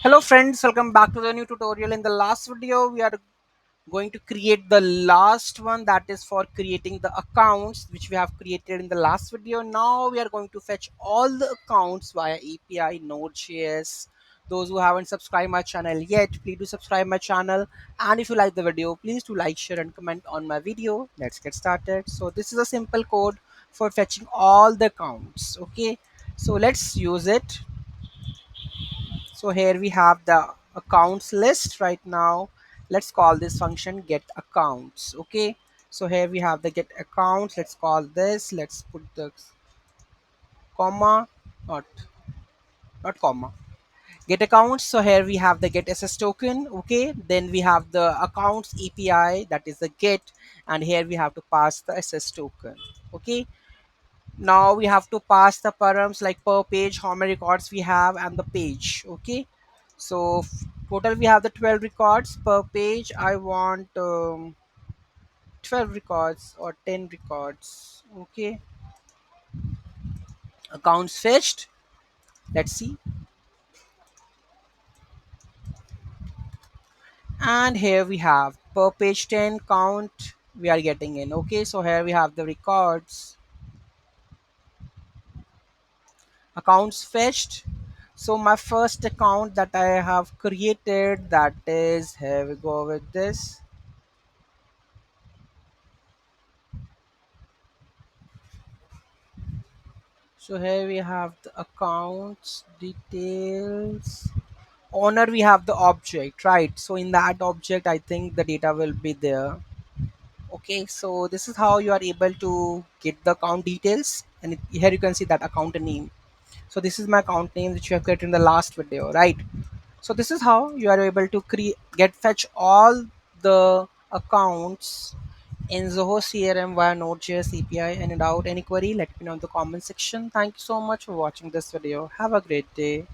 Hello friends, welcome back to the new tutorial. In the last video, we are going to create the last one, that is for creating the accounts which we have created in the last video. Now we are going to fetch all the accounts via API Node.js. Those who haven't subscribed my channel yet, please do subscribe my channel. And if you like the video, please do like, share and comment on my video. Let's get started. So this is a simple code for fetching all the accounts. Okay, so let's use it. So here we have the accounts list right now. Let's call this function get accounts. Okay, so here we have the get accounts. Let's call this, let's put the comma, not comma, get accounts. So here we have the get ss token. Okay, then we have the accounts API, that is the get, and here we have to pass the ss token. Okay, now we have to pass the params like per page, how many records we have, and the page. Okay, so total we have the 12 records per page. I want 12 records or 10 records. Okay, accounts fetched. Let's see. And here we have per page 10 count we are getting in. Okay, so here we have the records, accounts fetched. So my first account that I have created, that is, here we go with this. So here we have the accounts details. Owner, we have the object, right? So in that object, I think the data will be there. Okay, so this is how you are able to get the account details. And here you can see that account name. So this is my account name which you have created in the last video, right? So this is how you are able to fetch all the accounts in Zoho CRM via Node.js API. Any doubt, any query, let me know in the comment section. Thank you so much for watching this video. Have a great day.